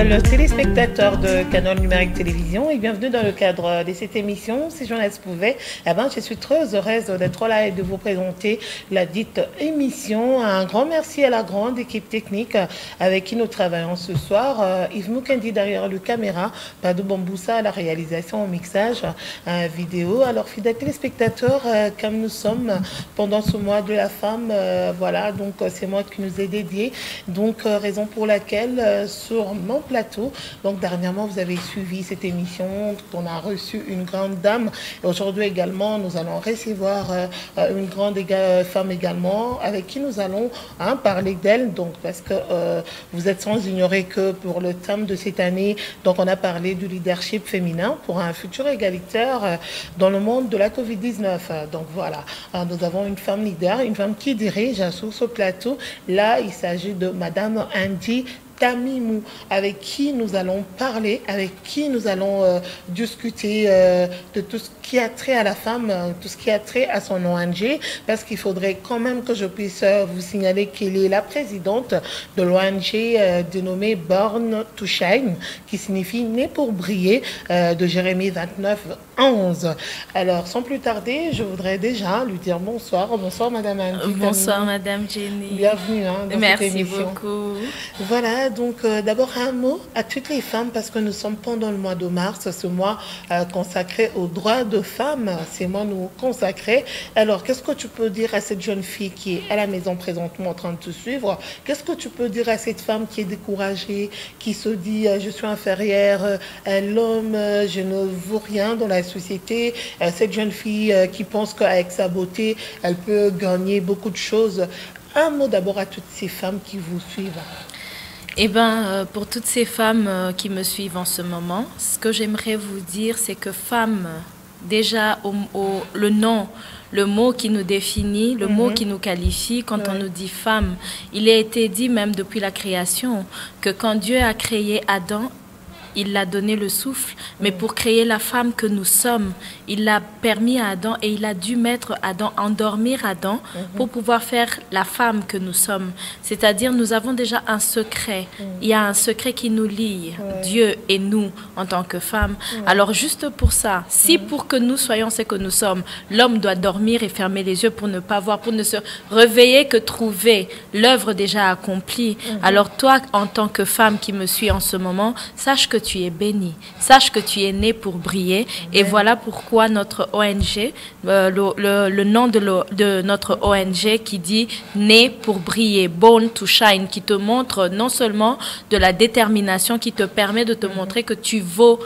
fidèles téléspectateurs de Canal Numérique Télévision et bienvenue dans le cadre de cette émission. Si Jeunesse pouvait, je suis très heureuse d'être là et de vous présenter la dite émission. Un grand merci à la grande équipe technique avec qui nous travaillons ce soir. Yves Moukendi derrière le caméra, Padou Bamboussa à la réalisation, au mixage vidéo. Alors fidèles téléspectateurs, comme nous sommes pendant ce mois de la femme, voilà, donc c'est moi qui nous ai dédié. Donc raison pour laquelle sur mon plateau, donc dernièrement vous avez suivi cette émission, on a reçu une grande dame. Aujourd'hui également nous allons recevoir une grande femme également avec qui nous allons parler d'elle, donc parce que vous êtes sans ignorer que pour le thème de cette année, donc on a parlé du leadership féminin pour un futur égalitaire dans le monde de la Covid-19. Donc voilà, nous avons une femme leader, une femme qui dirige sur ce plateau. Là, il s'agit de Madame Andy Tamimou, avec qui nous allons parler, avec qui nous allons discuter de tout ce qui a trait à la femme, tout ce qui a trait à son ONG, parce qu'il faudrait quand même que je puisse vous signaler qu'elle est la présidente de l'ONG dénommée Born to Shine, qui signifie Né pour briller, de Jérémie 29:11. Alors, sans plus tarder, je voudrais déjà lui dire bonsoir. Bonsoir, Madame Andy. Bonsoir, Madame Jenny. Bienvenue dans Merci cette émission. beaucoup. Voilà, donc d'abord un mot à toutes les femmes parce que nous sommes pendant le mois de mars, ce mois consacré aux droits de femmes, ces mois nous consacrés. Alors, qu'est-ce que tu peux dire à cette jeune fille qui est à la maison présentement en train de te suivre? Qu'est-ce que tu peux dire à cette femme qui est découragée, qui se dit je suis inférieure à l'homme, je ne vaux rien dans la société, cette jeune fille qui pense qu'avec sa beauté, elle peut gagner beaucoup de choses. Un mot d'abord à toutes ces femmes qui vous suivent. Eh bien, pour toutes ces femmes qui me suivent en ce moment, ce que j'aimerais vous dire, c'est que femme, déjà, le nom, le mot qui nous définit, le mot qui nous qualifie, quand on nous dit femme, il a été dit même depuis la création, que quand Dieu a créé Adam, il a donné le souffle, mais pour créer la femme que nous sommes, il a permis à Adam et il a dû mettre Adam, endormir Adam pour pouvoir faire la femme que nous sommes. C'est-à-dire, nous avons déjà un secret. Il y a un secret qui nous lie, Dieu et nous en tant que femmes. Alors, juste pour ça, si pour que nous soyons ce que nous sommes, l'homme doit dormir et fermer les yeux pour ne pas voir, pour ne se réveiller que trouver l'œuvre déjà accomplie. Alors, toi, en tant que femme qui me suis en ce moment, sache que tu es bénie, sache que tu es née pour briller. Et voilà pourquoi notre ONG, le nom de notre ONG qui dit Né pour briller, Born to Shine, qui te montre non seulement de la détermination, qui te permet de te montrer que tu vaux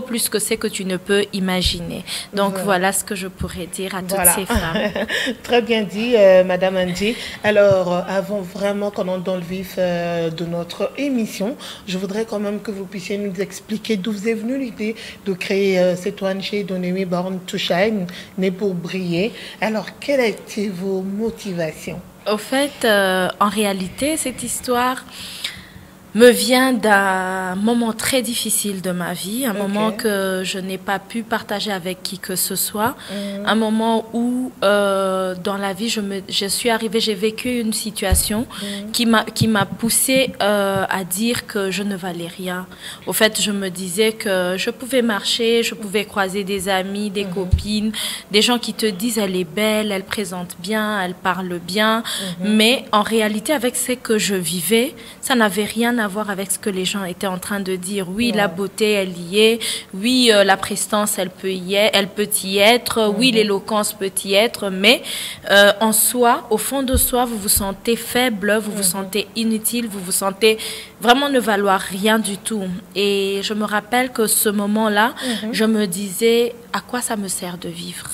plus que ce que tu ne peux imaginer. Donc voilà ce que je pourrais dire à toutes ces femmes. Très bien dit, Madame Andy. Alors, avant vraiment qu'on entre dans le vif de notre émission, je voudrais quand même que vous puissiez nous expliquer d'où vous est venue l'idée de créer cette ONG dénommée Born to Shine, Né pour briller. Alors, quelles étaient vos motivations? Au fait, en réalité, cette histoire me vient d'un moment très difficile de ma vie, un moment que je n'ai pas pu partager avec qui que ce soit, un moment où dans la vie je suis arrivée, j'ai vécu une situation qui m'a poussée à dire que je ne valais rien. Au fait, je me disais que je pouvais marcher, je pouvais croiser des amis, des copines, des gens qui te disent elle est belle, elle présente bien, elle parle bien, mais en réalité avec ce que je vivais, ça n'avait rien à voir avec ce que les gens étaient en train de dire. Oui, la beauté, elle y est. Oui, la prestance, elle peut y être. Oui, l'éloquence peut y être. Mais en soi, au fond de soi, vous vous sentez faible, vous vous sentez inutile, vous vous sentez vraiment ne valoir rien du tout. Et je me rappelle que ce moment-là, je me disais, à quoi ça me sert de vivre?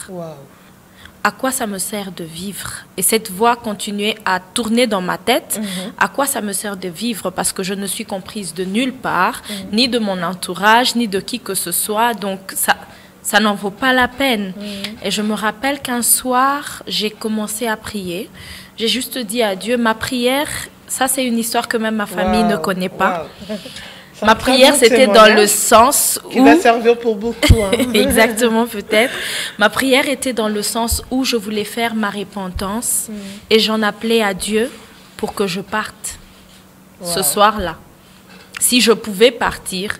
À quoi ça me sert de vivre? Et cette voix continuait à tourner dans ma tête. À quoi ça me sert de vivre? Parce que je ne suis comprise de nulle part, ni de mon entourage, ni de qui que ce soit. Donc, ça n'en vaut pas la peine. Et je me rappelle qu'un soir, j'ai commencé à prier. J'ai juste dit à Dieu, ma prière, ça c'est une histoire que même ma famille ne connaît pas. Ma prière, c'était dans le sens où... Qui va servir pour beaucoup. Exactement, peut-être. Ma prière était dans le sens où je voulais faire ma repentance et j'en appelais à Dieu pour que je parte ce soir-là. si je pouvais partir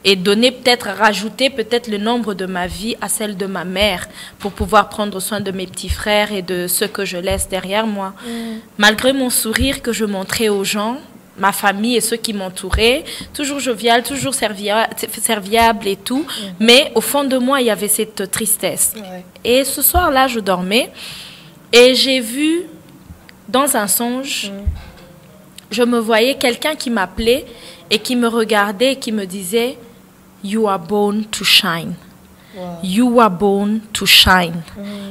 et donner rajouter peut-être le nombre de ma vie à celle de ma mère pour pouvoir prendre soin de mes petits frères et de ceux que je laisse derrière moi. Malgré mon sourire que je montrais aux gens, ma famille et ceux qui m'entouraient, toujours jovial, toujours serviable et tout, mais au fond de moi, il y avait cette tristesse. Et ce soir-là, je dormais et j'ai vu dans un songe, je me voyais quelqu'un qui m'appelait et qui me regardait et qui me disait « You are born to shine. You are born to shine.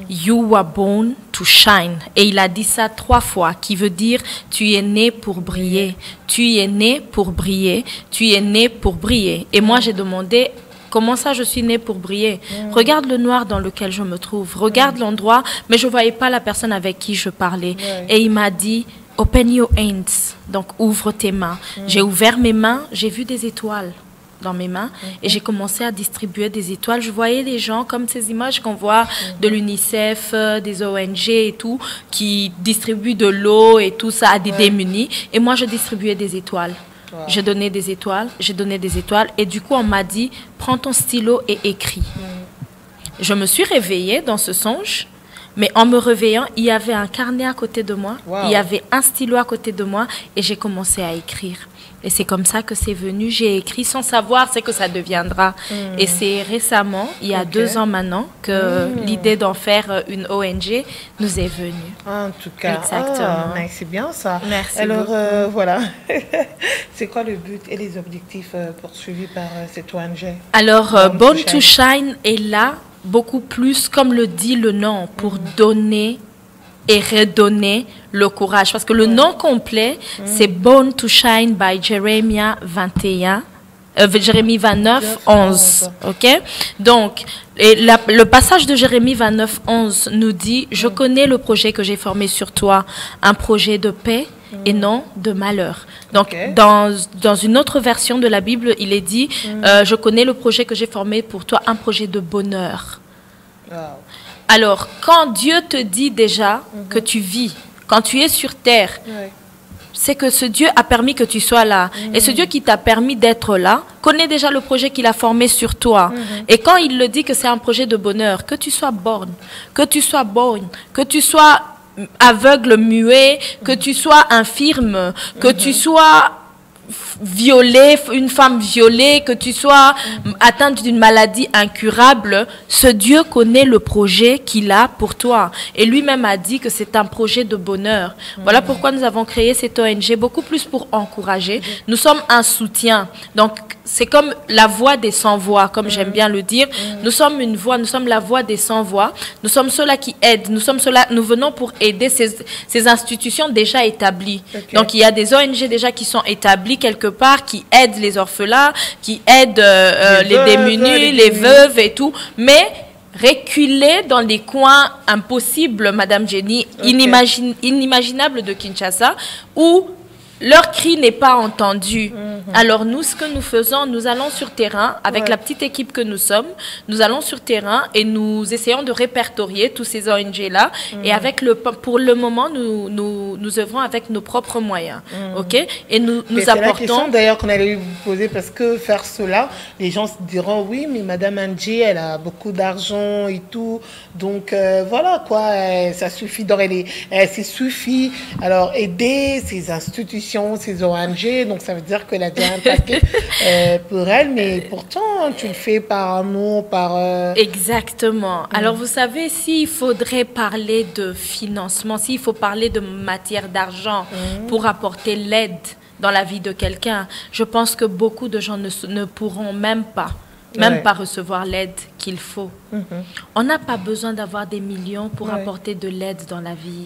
You are born to shine. » Et il a dit ça 3 fois, qui veut dire « Tu es né pour briller. Tu es né pour briller. Tu es né pour briller. » Et moi, j'ai demandé « Comment ça, je suis né pour briller? Regarde le noir dans lequel je me trouve. Regarde l'endroit. » Mais je ne voyais pas la personne avec qui je parlais. Et il m'a dit « Open your hands. » Donc, ouvre tes mains. J'ai ouvert mes mains. J'ai vu des étoiles dans mes mains et j'ai commencé à distribuer des étoiles. Je voyais les gens comme ces images qu'on voit de l'UNICEF, des ONG et tout, qui distribuent de l'eau et tout ça à des démunis. Et moi, je distribuais des étoiles. J'ai donné des étoiles, j'ai donné des étoiles. Et du coup, on m'a dit, prends ton stylo et écris. Je me suis réveillée dans ce songe. Mais en me réveillant, il y avait un carnet à côté de moi, il y avait un stylo à côté de moi et j'ai commencé à écrire. Et c'est comme ça que c'est venu. J'ai écrit sans savoir ce que ça deviendra. Et c'est récemment, il y a 2 ans maintenant, que l'idée d'en faire une ONG nous est venue. En tout cas, exactement. C'est bien ça. Merci. Alors, voilà. C'est quoi le but et les objectifs poursuivis par cette ONG? Alors, Born to Shine est là beaucoup plus, comme le dit le nom, pour donner et redonner le courage. Parce que le nom complet, c'est Born to Shine by Jérémie 29, 11. OK? Donc, le passage de Jérémie 29, 11 nous dit, « Je connais le projet que j'ai formé sur toi, un projet de paix et non de malheur. » Donc, dans une autre version de la Bible, il est dit, je connais le projet que j'ai formé pour toi, un projet de bonheur. Alors, quand Dieu te dit déjà que tu vis, quand tu es sur terre, c'est que ce Dieu a permis que tu sois là. Et ce Dieu qui t'a permis d'être là, connaît déjà le projet qu'il a formé sur toi. Et quand il le dit que c'est un projet de bonheur, que tu sois born, que tu sois aveugle, muet, que tu sois infirme, que tu sois violée, une femme violée, que tu sois atteinte d'une maladie incurable, ce Dieu connaît le projet qu'il a pour toi. Et lui-même a dit que c'est un projet de bonheur. Voilà pourquoi nous avons créé cette ONG, beaucoup plus pour encourager. Nous sommes un soutien. Donc, c'est comme la voix des sans-voix, comme j'aime bien le dire. Nous sommes une voix, nous sommes la voix des sans-voix. Nous sommes ceux-là qui aident. Nous venons pour aider ces institutions déjà établies. Donc, il y a des ONG déjà qui sont établies quelque part, qui aident les orphelins, qui aident les démunis, les veuves et tout. Mais reculer dans les coins impossibles, Madame Jenny, inimaginables de Kinshasa, où leur cri n'est pas entendu. Alors nous, ce que nous faisons, nous allons sur terrain, avec la petite équipe que nous sommes, nous allons sur terrain et nous essayons de répertorier tous ces ONG-là. Et pour le moment, nous œuvrons avec nos propres moyens. OK? Et nous apportons... C'est la question d'ailleurs qu'on allait vous poser, parce que faire cela, les gens se diront, oui, mais Madame Angie, elle a beaucoup d'argent et tout. Donc voilà, quoi, ça suffit. Ça suffit. Alors aider ces institutions, ces ONG, donc ça veut dire qu'elle a déjà un paquet pour elle, mais pourtant tu le fais par amour, par... Exactement. Alors vous savez, s'il faudrait parler de financement, s'il faut parler de matière d'argent pour apporter l'aide dans la vie de quelqu'un, je pense que beaucoup de gens ne pourront même pas recevoir l'aide qu'il faut. On n'a pas besoin d'avoir des millions pour apporter de l'aide dans la vie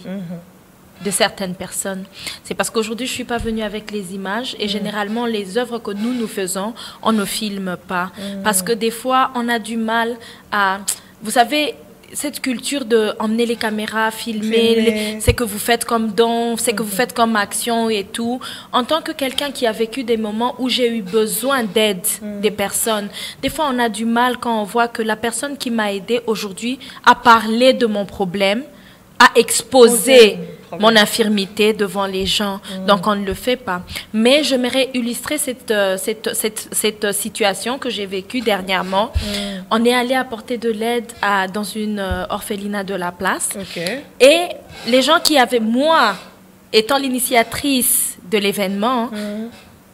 de certaines personnes. C'est parce qu'aujourd'hui, je ne suis pas venue avec les images et généralement, les œuvres que nous faisons, on ne filme pas. Parce que des fois, on a du mal à... Vous savez, cette culture de emmener les caméras, filmer. C'est que vous faites comme don, c'est que vous faites comme action et tout. En tant que quelqu'un qui a vécu des moments où j'ai eu besoin d'aide des personnes, des fois on a du mal quand on voit que la personne qui m'a aidée aujourd'hui a parlé de mon problème, a exposé mon infirmité devant les gens. Donc, on ne le fait pas. Mais j'aimerais illustrer cette situation que j'ai vécue dernièrement. On est allé apporter de l'aide dans une orphelinat de la place. Et les gens qui avaient, moi, étant l'initiatrice de l'événement,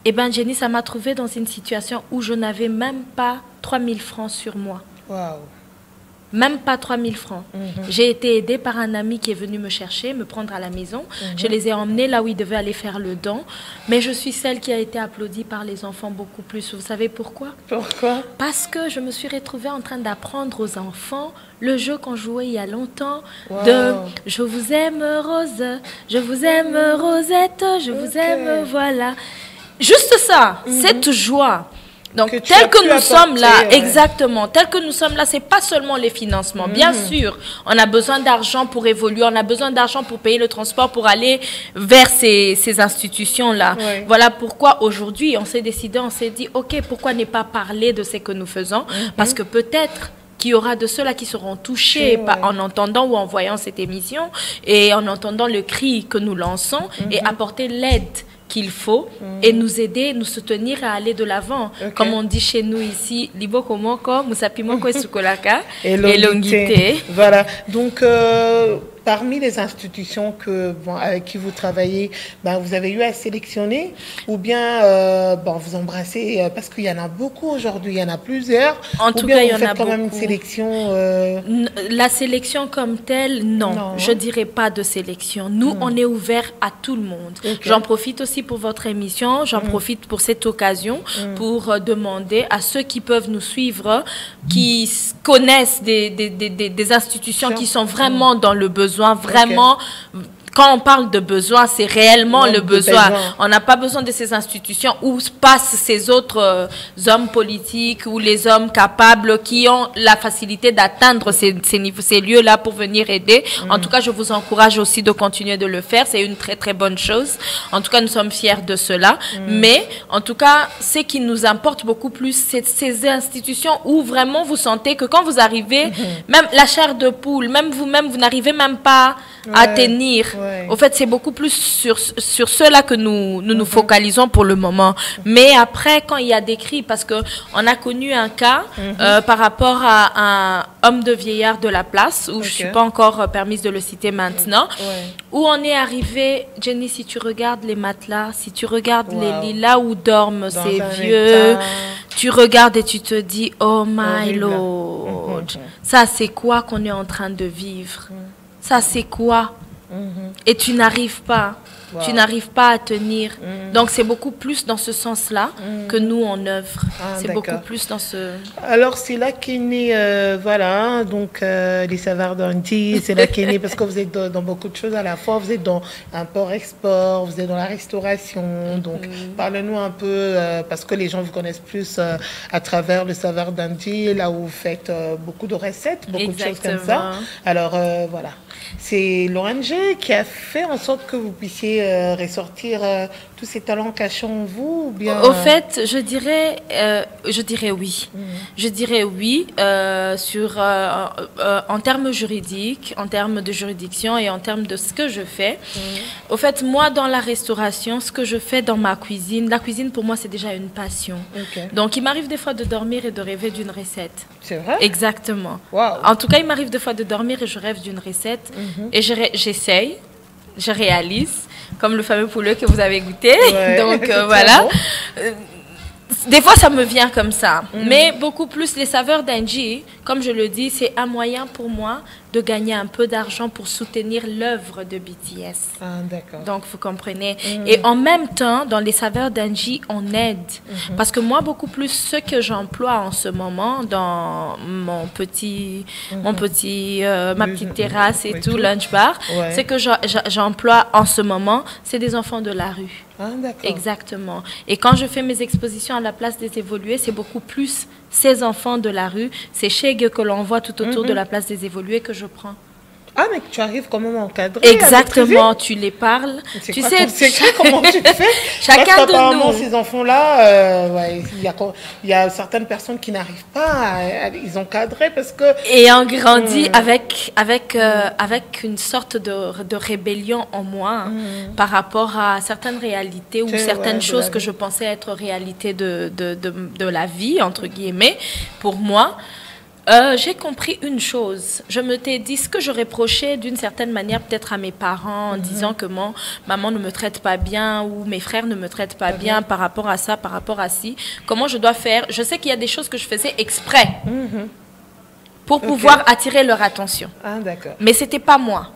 eh ben, Jenny, ça m'a trouvée dans une situation où je n'avais même pas 3 000 francs sur moi. Wow. Même pas 3 000 francs. J'ai été aidée par un ami qui est venu me chercher, me prendre à la maison. Je les ai emmenés là où ils devaient aller faire le don. Mais je suis celle qui a été applaudie par les enfants beaucoup plus. Vous savez pourquoi? Pourquoi? Parce que je me suis retrouvée en train d'apprendre aux enfants le jeu qu'on jouait il y a longtemps de « Je vous aime Rose, je vous aime Rosette, je vous aime, voilà ». Juste ça, cette joie. Donc, tel que nous sommes là, exactement, tel que nous sommes là, c'est pas seulement les financements. Bien sûr, on a besoin d'argent pour évoluer, on a besoin d'argent pour payer le transport, pour aller vers ces institutions-là. Voilà pourquoi aujourd'hui, on s'est décidé, on s'est dit, OK, pourquoi ne pas parler de ce que nous faisons? Parce que peut-être qu'il y aura de ceux-là qui seront touchés en entendant ou en voyant cette émission et en entendant le cri que nous lançons et apporter l'aide qu'il faut et nous aider, nous soutenir à aller de l'avant. Comme on dit chez nous ici, libo komoko, musapimoko et sukolaka, et longité. Voilà. Donc, parmi les institutions avec qui vous travaillez, vous avez eu à sélectionner ou bien vous embrassez, parce qu'il y en a beaucoup aujourd'hui, il y en a plusieurs. En tout cas, il y en a quand beaucoup. Même une sélection, La sélection comme telle, non. Je dirais pas de sélection. Nous, on est ouvert à tout le monde. J'en profite aussi pour votre émission, j'en profite pour cette occasion pour demander à ceux qui peuvent nous suivre, qui connaissent des institutions qui sont vraiment dans le besoin, vraiment. Quand on parle de besoin, c'est réellement le besoin. On n'a pas besoin de ces institutions où passent ces autres hommes politiques ou les hommes capables qui ont la facilité d'atteindre ces lieux-là pour venir aider. En tout cas, je vous encourage aussi de continuer de le faire. C'est une très, très bonne chose. En tout cas, nous sommes fiers de cela. Mais, en tout cas, ce qui nous importe beaucoup plus, c'est ces institutions où vraiment vous sentez que quand vous arrivez, même la chair de poule, même vous-même, vous n'arrivez même pas à tenir. Au fait, c'est beaucoup plus sur ceux-là que nous focalisons pour le moment. Mais après, quand il y a des cris, parce qu'on a connu un cas par rapport à un homme de vieillard de la place, où je ne suis pas encore permise de le citer maintenant, où on est arrivé, Jenny, si tu regardes les matelas, si tu regardes les lits là où dorment ces vieux, tu regardes et tu te dis, oh my Lord, ça c'est quoi qu'on est en train de vivre? Ça c'est quoi? Et tu n'arrives pas. Tu n'arrives pas à tenir. Donc, c'est beaucoup plus dans ce sens-là que nous, on œuvre. C'est beaucoup plus dans ce... Alors, c'est là qu'est né, donc les saveurs d'Andy, c'est là qu'est né, parce que vous êtes dans beaucoup de choses à la fois. Vous êtes dans import-export, vous êtes dans la restauration. Donc, parlez-nous un peu, parce que les gens vous connaissent plus à travers le saveur d'Andy, là où vous faites beaucoup de recettes, beaucoup de choses comme ça. Alors, voilà. C'est l'ONG qui a fait en sorte que vous puissiez ressortir tous ces talents cachés en vous ou bien... Au fait, je dirais oui. Je dirais oui en termes juridiques, en termes de juridiction et en termes de ce que je fais. Au fait, moi, dans la restauration, ce que je fais dans ma cuisine, la cuisine pour moi, c'est déjà une passion. Donc, il m'arrive des fois de dormir et de rêver d'une recette. C'est vrai? Exactement. Wow. En tout cas, il m'arrive des fois de dormir et je rêve d'une recette. Et j'essaye, je réalise, comme le fameux poulet que vous avez goûté. Donc, voilà. Des fois, ça me vient comme ça. Mais beaucoup plus, les saveurs d'Angie, comme je le dis, c'est un moyen pour moi de gagner un peu d'argent pour soutenir l'œuvre de BTS. D'accord. Donc, vous comprenez. Et en même temps, dans les saveurs d'Angie, on aide. Parce que moi, beaucoup plus, ce que j'emploie en ce moment dans ma petite terrasse et tout, lunch bar, c'est que j'emploie en ce moment, c'est des enfants de la rue. D'accord. Exactement. Et quand je fais mes expositions à la place des évolués, c'est beaucoup plus ces enfants de la rue, ces chègues que l'on voit tout autour de la place des évolués que je prends. Ah, mais tu arrives quand même à encadrer. Exactement, tu les parles. Tu sais, comment tu fais? Chacun de apparemment, nous. ces enfants-là, il y a certaines personnes qui n'arrivent pas à les encadrer parce que... Et on grandit avec une sorte de rébellion en moi par rapport à certaines réalités ou certaines choses que je pensais être réalité de la vie, entre guillemets, pour moi. J'ai compris une chose. Je me t'ai dit ce que je reprochais d'une certaine manière peut-être à mes parents en disant que maman ne me traite pas bien ou mes frères ne me traitent pas bien par rapport à ça, par rapport à ci. Comment je dois faire? Je sais qu'il y a des choses que je faisais exprès pour pouvoir attirer leur attention. Ah, d'accord. Mais ce n'était pas moi.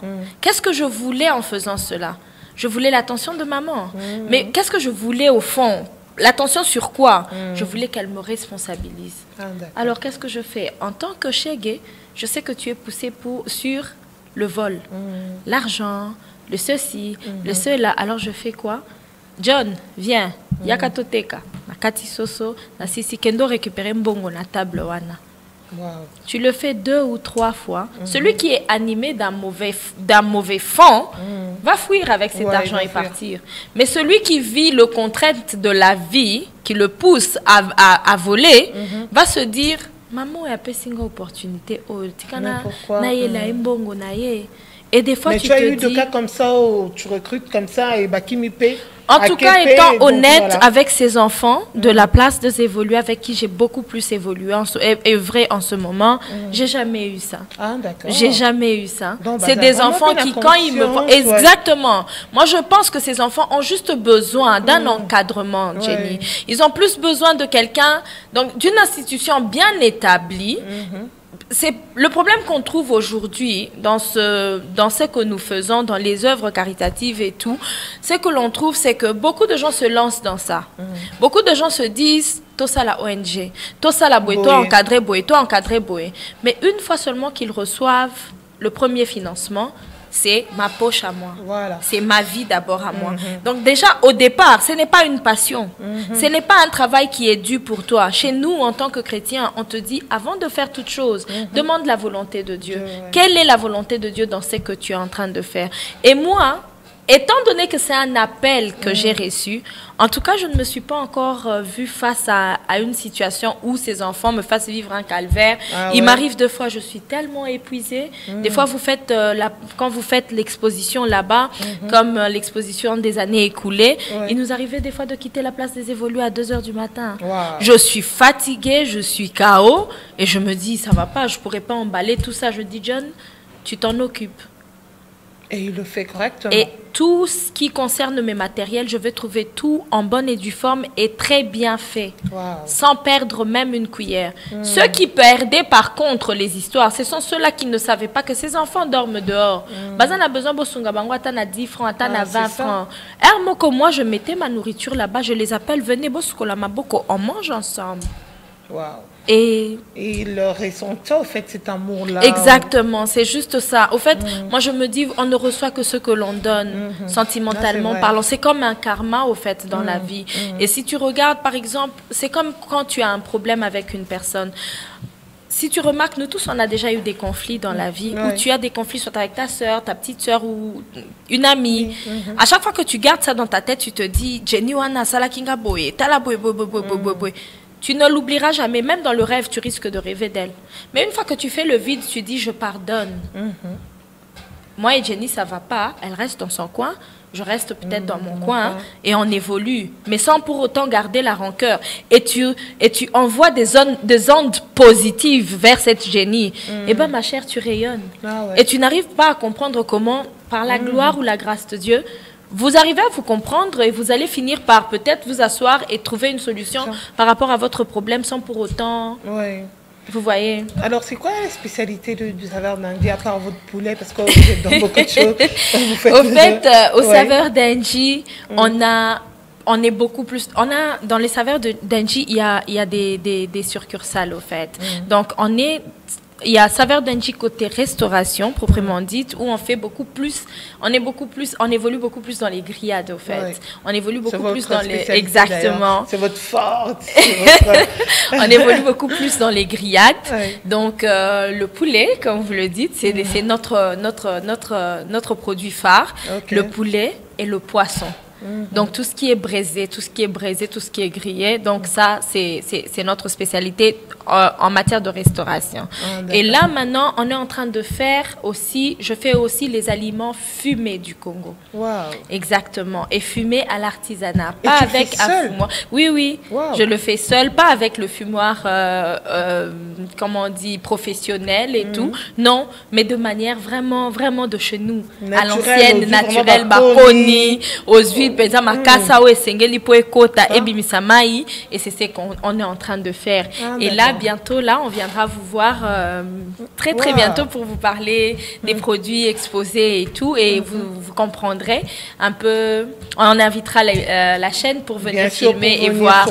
Qu'est-ce que je voulais en faisant cela? Je voulais l'attention de maman. Mais qu'est-ce que je voulais au fond? L'attention sur quoi? Je voulais qu'elle me responsabilise. Ah, alors, qu'est-ce que je fais? En tant que Shege, je sais que tu es poussé sur le vol, l'argent, le ceci, le cela. Alors, je fais quoi? John, viens. Yakatoteka. Nakati soso. Nasisi kendo récupérer mbongo na table wana. Wow. Tu le fais 2 ou 3 fois. Celui qui est animé d'un mauvais fond va fuir avec cet argent et partir. Mais celui qui vit le contrainte de la vie, qui le pousse à voler, va se dire, maman, il y a pas une opportunité. Et des fois, mais tu as eu des cas comme ça où tu recrutes comme ça et Bakimi paie. En tout cas, étant honnête avec ses enfants, de la place de s'évoluer, avec qui j'ai beaucoup plus évolué, œuvré en ce moment, j'ai jamais eu ça. Ah, d'accord. J'ai jamais eu ça. Donc, c'est des enfants qui, quand ils me voient... Exactement. Moi, je pense que ces enfants ont juste besoin d'un encadrement, Jenny. Ils ont plus besoin de quelqu'un, donc d'une institution bien établie. C'est le problème qu'on trouve aujourd'hui dans ce que nous faisons, dans les œuvres caritatives et tout, c'est que l'on trouve, c'est que beaucoup de gens se lancent dans ça. Beaucoup de gens se disent, tout ça la ONG, tout ça la boé, toi encadré boé. Mais une fois seulement qu'ils reçoivent le premier financement, c'est ma poche à moi. Voilà. C'est ma vie d'abord à moi. Donc déjà, au départ, ce n'est pas une passion. Ce n'est pas un travail qui est dû pour toi. Chez nous, en tant que chrétiens, on te dit, avant de faire toute chose, demande la volonté de Dieu. Quelle est la volonté de Dieu dans ce que tu es en train de faire? Et moi, étant donné que c'est un appel que j'ai reçu, en tout cas, je ne me suis pas encore vue face à une situation où ces enfants me fassent vivre un calvaire. Il m'arrive 2 fois, je suis tellement épuisée. Des fois, quand vous faites l'exposition là-bas, comme l'exposition des années écoulées, il nous arrivait des fois de quitter la place des évolués à 2 h du matin. Je suis fatiguée, je suis KO, et je me dis, ça va pas, je pourrais pas emballer tout ça. Je dis, John, tu t'en occupes. Et il le fait correctement. Et tout ce qui concerne mes matériels, je vais trouver tout en bonne et due forme et très bien fait, sans perdre même une cuillère. Ceux qui perdaient par contre les histoires, ce sont ceux-là qui ne savaient pas que ces enfants dorment dehors. Bazan a besoin de 10 francs, à 20 francs. Hermoko, moi je mettais ma nourriture là-bas, je les appelle, venez boskola maboko, on mange ensemble. Et ils ressentent ça, au fait, cet amour-là. Exactement, c'est juste ça. Au fait, moi je me dis, on ne reçoit que ce que l'on donne, sentimentalement parlant. C'est comme un karma, au fait, dans la vie. Et si tu regardes, par exemple, c'est comme quand tu as un problème avec une personne. Si tu remarques, nous tous, on a déjà eu des conflits dans la vie, où tu as des conflits soit avec ta soeur, ta petite soeur ou une amie. À chaque fois que tu gardes ça dans ta tête, tu te dis, Jenny wana sala kinga boye, tala boye boye boye boye boye. Tu ne l'oublieras jamais, même dans le rêve, tu risques de rêver d'elle. Mais une fois que tu fais le vide, tu dis, je pardonne. Moi et Jenny, ça ne va pas, elle reste dans son coin, je reste peut-être dans mon coin, et on évolue, mais sans pour autant garder la rancœur. Et tu envoies des ondes positives vers cette Jenny. Eh bien, ma chère, tu rayonnes. Et tu n'arrives pas à comprendre comment, par la gloire ou la grâce de Dieu, vous arrivez à vous comprendre et vous allez finir par peut-être vous asseoir et trouver une solution par rapport à votre problème sans pour autant... Vous voyez. Alors, c'est quoi la spécialité du saveur d'Anji à part votre poulet? Parce que vous êtes dans beaucoup de choses. Au fait, au saveur d'Anji, on est beaucoup plus... dans les saveurs d'Anji, il y a des succursales, au fait. Donc, on est... il y a Saveur d'Angie côté restauration, proprement dite, où on fait beaucoup plus, on évolue beaucoup plus dans les grillades, au fait. Oui. On évolue beaucoup plus dans les... Exactement. C'est votre force. On évolue beaucoup plus dans les grillades. Oui. Donc, le poulet, comme vous le dites, c'est notre produit phare. Okay. Le poulet et le poisson. Donc, tout ce qui est braisé, tout ce qui est grillé, donc ça, c'est notre spécialité en matière de restauration. Et là, maintenant, on est en train de faire aussi, je fais aussi les aliments fumés du Congo. Wow. Exactement. Et fumés à l'artisanat. Pas avec un fumoir. Oui, oui. Wow. Je le fais seul, pas avec le fumoir, comment on dit, professionnel et tout. Non, mais de manière vraiment, vraiment de chez nous. À l'ancienne, naturelle, Bakoni, aux huiles. Et c'est ce qu'on est en train de faire. Et là, bientôt, là, on viendra vous voir très, très bientôt pour vous parler des produits exposés et tout. Et vous comprendrez un peu. On invitera la chaîne pour venir filmer et voir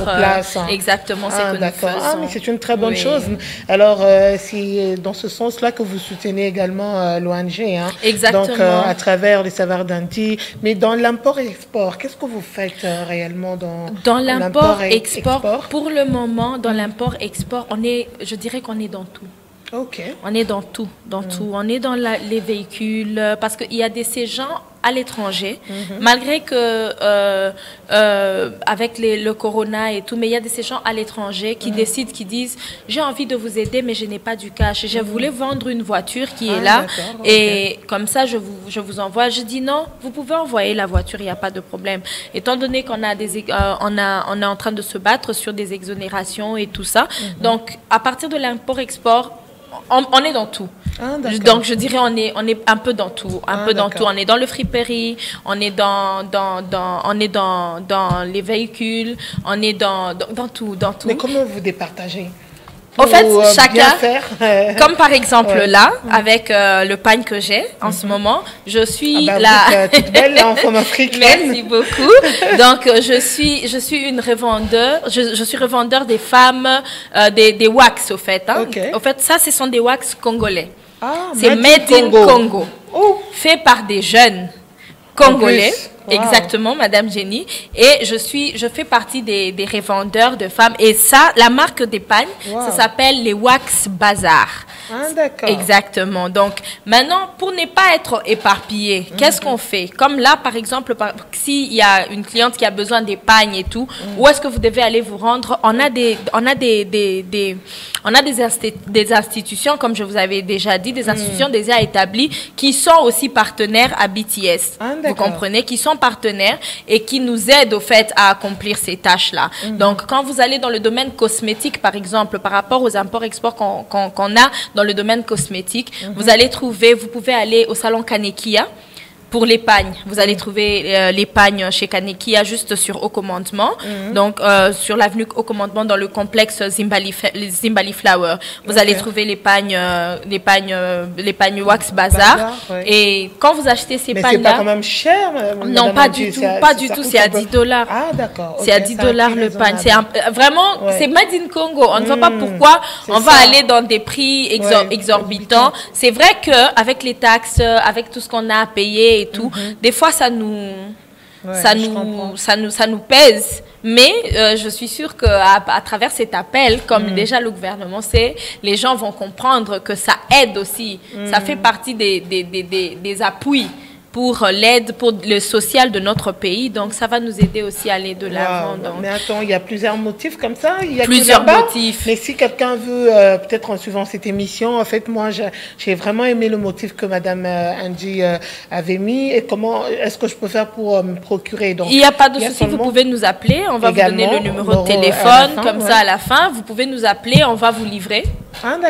exactement ce que nous faisons. Ah, mais c'est une très bonne chose. Alors, c'est dans ce sens-là que vous soutenez également l'ONG. Hein? Exactement. Donc, à travers les saveurs d'Anti. Mais dans l'import et l'export, qu'est-ce que vous faites réellement dans l'import-export? Pour le moment, dans l'import-export, je dirais qu'on est dans tout. Okay. On est dans tout, tout. On est dans les véhicules, parce qu'il y a ces gens à l'étranger, malgré que avec le corona et tout, mais il y a ces gens à l'étranger qui décident, qui disent j'ai envie de vous aider, mais je n'ai pas du cash. Je voulais vendre une voiture qui est là, et comme ça je vous envoie. Je dis non, vous pouvez envoyer la voiture, il n'y a pas de problème. Étant donné qu'on a on est en train de se battre sur des exonérations et tout ça, donc à partir de l'import-export, on est dans tout. Donc je dirais on est un peu dans tout, tout. On est dans le friperie, on est dans les véhicules, on est dans tout. Mais comment vous départagez? Au fait, chacun, comme par exemple là, avec le pagne que j'ai en ce moment, je suis toute belle en forme africaine. Merci beaucoup. Donc, je suis une revendeur, je suis revendeur des femmes, des wax, au fait. Hein. Au fait, ça, ce sont des wax congolais. C'est made in Congo. Fait par des jeunes congolais. Wow. Exactement, Madame Jenny. Et je fais partie des revendeurs de femmes. Et ça, la marque des pagnes, ça s'appelle les Wax Bazar. D'accord. Exactement. Donc, maintenant, pour ne pas être éparpillé, qu'est-ce qu'on fait? Comme là, par exemple, s'il y a une cliente qui a besoin des pagnes et tout, où est-ce que vous devez aller vous rendre? On a des institutions, comme je vous avais déjà dit, des institutions déjà établies qui sont aussi partenaires à BTS. Vous comprenez? Qui sont partenaires et qui nous aident au fait à accomplir ces tâches-là. Donc, quand vous allez dans le domaine cosmétique, par exemple, par rapport aux imports-exports qu'on a dans le domaine cosmétique, vous pouvez aller au salon Kanekia. Pour les pagnes, vous allez trouver les pagnes chez Kanekia juste sur Haut Commandement, donc sur l'avenue Haut Commandement dans le complexe Zimbali Flower. Vous allez trouver les pagnes Wax Bazar. Et quand vous achetez ces pagnes-là, c'est pas quand même cher. Non, pas du tout, pas du tout. C'est à $10. Ah d'accord. C'est à $10 le pagne. C'est vraiment, c'est made in Congo. On ne voit pas pourquoi on va aller dans des prix exorbitants. C'est vrai que avec les taxes, avec tout ce qu'on a à payer et tout, des fois ça nous pèse, mais je suis sûre qu'à travers cet appel, comme déjà le gouvernement sait, les gens vont comprendre que ça aide aussi, ça fait partie des appuis pour l'aide, pour le social de notre pays. Donc, ça va nous aider aussi à aller de l'avant. Mais attends, il y a plusieurs motifs comme ça? Il y a plusieurs motifs. Mais si quelqu'un veut, peut-être en suivant cette émission, en fait, moi, j'ai vraiment aimé le motif que Madame Angie avait mis. Et comment est-ce que je peux faire pour me procurer? Donc, il n'y a pas de souci, vous pouvez nous appeler. On va vous donner le numéro de téléphone, comme ça, à la fin. Vous pouvez nous appeler, on va vous livrer.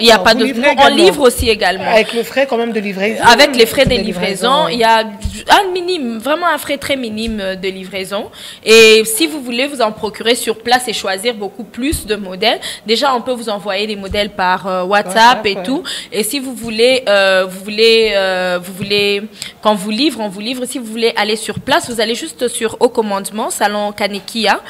Il n'y a pas de... On livre aussi également. Avec le frais quand même de livraison? Avec les frais de livraison, il y a un minime, vraiment un frais très minime de livraison. Et si vous voulez vous en procurer sur place et choisir beaucoup plus de modèles, déjà on peut vous envoyer des modèles par WhatsApp et tout. Et si vous voulez, quand vous livre, on vous livre. Si vous voulez aller sur place, vous allez juste sur Haut Commandement, salon Kanekia,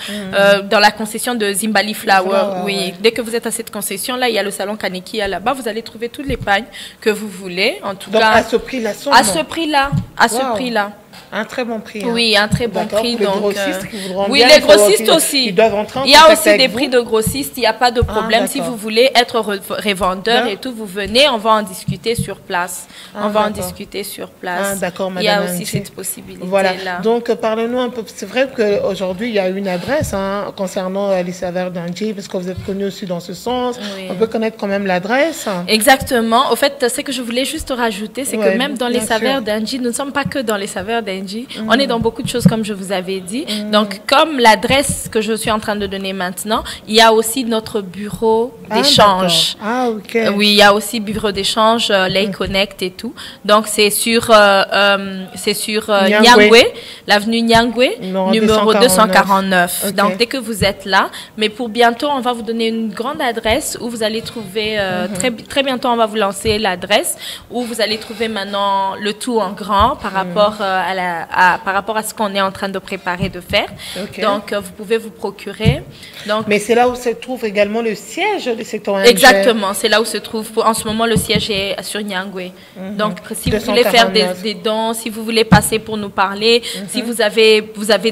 dans la concession de Zimbali Flower. Oui, dès que vous êtes à cette concession là, il y a le salon Kaneki là-bas, vous allez trouver toutes les pagnes que vous voulez. En tout donc, cas, à ce prix-là, à ce prix-là, à ce prix-là. Un très bon prix. Oui, un très bon prix. Les donc, grossistes qui voudront oui, bien, les grossistes aussi. Ils doivent entrer en il y a contact aussi avec des vous. prix de grossistes, il n'y a pas de problème. Si vous voulez être revendeur et tout, vous venez, on va en discuter sur place. On va en discuter sur place. D'accord, madame. Il y a aussi cette possibilité-là. Voilà. Donc, parlez-nous un peu. C'est vrai qu'aujourd'hui, il y a une adresse concernant les saveurs d'Angie, parce que vous êtes connu aussi dans ce sens. Oui. On peut connaître quand même l'adresse. Exactement. Au fait, ce que je voulais juste rajouter, c'est que même dans les saveurs d'Angie, nous ne sommes pas que dans les saveurs d'Angie. On est dans beaucoup de choses, comme je vous avais dit. Donc, comme l'adresse que je suis en train de donner maintenant, il y a aussi notre bureau d'échange. OK. Oui, il y a aussi bureau d'échange, Lay Connect et tout. Donc, c'est sur Nyangwe, l'avenue Nyangwe, numéro 249. Okay. Donc, dès que vous êtes là, mais pour bientôt, on va vous donner une grande adresse où vous allez trouver, très bientôt, on va vous lancer l'adresse où vous allez trouver maintenant le tout en grand par rapport par rapport à ce qu'on est en train de préparer de faire. Okay. Donc, vous pouvez vous procurer. Donc, mais c'est là où se trouve également le siège de cette ONG. Exactement, c'est là où se trouve. En ce moment, le siège est sur Nyangwe. Donc, si vous voulez faire des dons, si vous voulez passer pour nous parler, si vous avez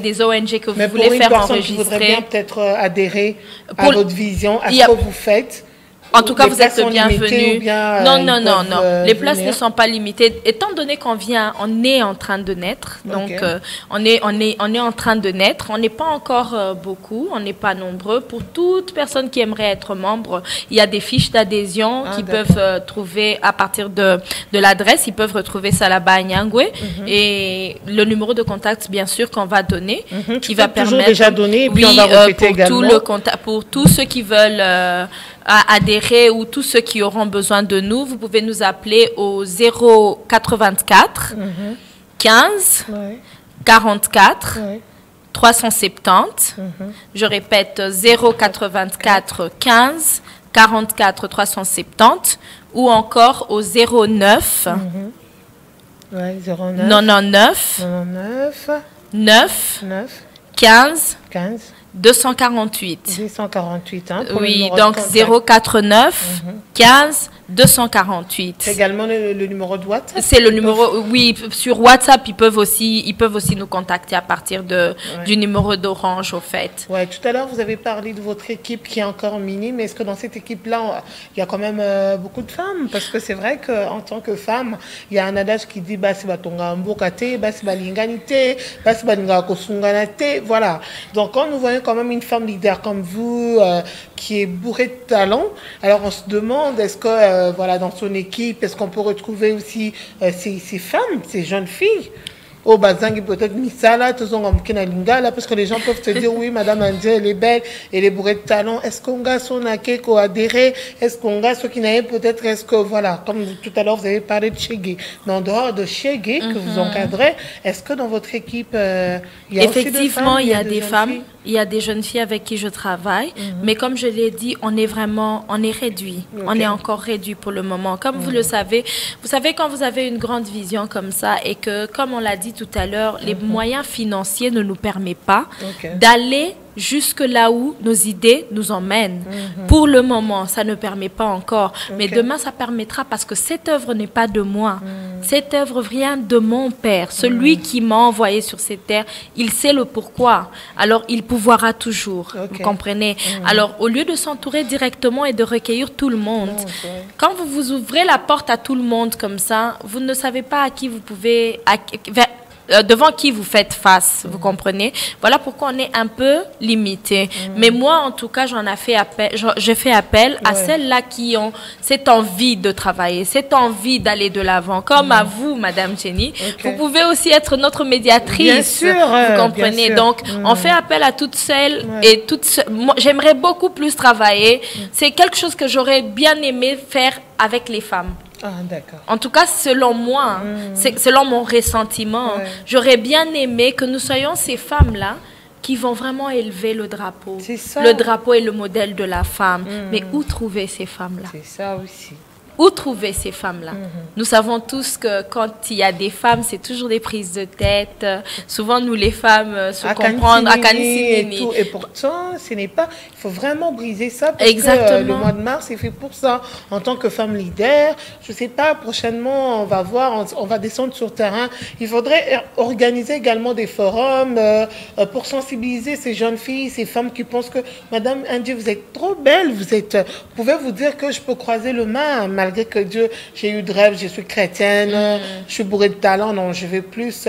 des ONG que vous voulez faire enregistrer. Qui voudrait bien peut-être adhérer à votre vision, à ce que vous faites. En tout cas, vous êtes le bienvenu. Non. Les places ne sont pas limitées. Étant donné qu'on est en train de naître. Donc, on est en train de naître. On n'est pas encore beaucoup. On n'est pas nombreux. Pour toute personne qui aimerait être membre, il y a des fiches d'adhésion qu'ils peuvent trouver à partir de l'adresse. Ils peuvent retrouver ça là-bas à Nyangwe. Et le numéro de contact, bien sûr, qu'on va donner, qui va permettre. Déjà donné, et puis on va répéter également. Pour tous ceux qui veulent adhérer ou tous ceux qui auront besoin de nous, vous pouvez nous appeler au 084 15 44 370. Je répète, 084 15 44 370 ou encore au 09 99 9 15 248. 248, oui, donc 049 15 248. C'est également le numéro de WhatsApp. C'est le numéro, oui, sur WhatsApp, ils peuvent aussi nous contacter à partir du numéro d'Orange, au fait. Ouais, tout à l'heure, vous avez parlé de votre équipe qui est encore minime, mais est-ce que dans cette équipe-là, il y a quand même beaucoup de femmes? Parce que c'est vrai qu'en tant que femme, il y a un adage qui dit bah, c'est batonga mbokate, bah, c'est balinganite, bah, c'est balinga kosunganate, voilà. Donc, quand nous voyons quand même une femme leader comme vous, qui est bourrée de talent, alors on se demande, est-ce que voilà, dans son équipe, est-ce qu'on peut retrouver aussi ces femmes, ces jeunes filles? Oh, bazangi peut-être misala, lingala, parce que les gens peuvent se dire, oui, Madame Angie, elle est belle, elle est bourrée de talent. Est-ce qu'on a son acquis qu'on adhéré? Est-ce qu'on a ceux qui n'avaient peut-être, est-ce que, voilà, comme tout à l'heure, vous avez parlé de Chegué. Mais en dehors de Chegué, que vous encadrez, est-ce que dans votre équipe, il y a effectivement, aussi il y a des femmes. Il y a des jeunes filles avec qui je travaille, mais comme je l'ai dit, on est réduit. Okay. On est encore réduit pour le moment. Comme vous le savez, quand vous avez une grande vision comme ça et que, comme on l'a dit tout à l'heure, les moyens financiers ne nous permettent pas d'aller jusque là où nos idées nous emmènent. Pour le moment, ça ne permet pas encore. Mais demain, ça permettra parce que cette œuvre n'est pas de moi. Cette œuvre vient de mon Père. Celui qui m'a envoyé sur cette terre, il sait le pourquoi. Alors, il pouvoira toujours. Vous comprenez? Alors, au lieu de s'entourer directement et de recueillir tout le monde, quand vous ouvrez la porte à tout le monde comme ça, vous ne savez pas à qui vous pouvez... devant qui vous faites face, vous comprenez? Voilà pourquoi on est un peu limité. Mais moi, en tout cas, je fais appel à celles-là qui ont cette envie de travailler, cette envie d'aller de l'avant. Comme à vous, Madame Jenny, vous pouvez aussi être notre médiatrice. Bien sûr, vous comprenez? Bien sûr. Donc, on fait appel à toutes celles et toutes. Moi, j'aimerais beaucoup plus travailler. C'est quelque chose que j'aurais bien aimé faire avec les femmes. Ah, d'accord. En tout cas, selon moi, selon mon ressentiment, j'aurais bien aimé que nous soyons ces femmes-là qui vont vraiment élever le drapeau. C'est ça. Le drapeau est le modèle de la femme. Mais où trouver ces femmes-là? C'est ça aussi. où trouver ces femmes-là? Nous savons tous que quand il y a des femmes, c'est toujours des prises de tête. Souvent, nous, les femmes, se comprendre à Kansinini. Et pourtant, ce n'est pas... Il faut vraiment briser ça parce que le mois de mars est fait pour ça. En tant que femme leader, je ne sais pas, prochainement, on va voir, on va descendre sur le terrain. Il faudrait organiser également des forums pour sensibiliser ces jeunes filles, ces femmes qui pensent que, Madame Angie, vous êtes trop belle, vous pouvez vous dire que je peux croiser le main, malgré que Dieu, j'ai eu de rêve, je suis chrétienne, je suis bourrée de talent, non, je vais plus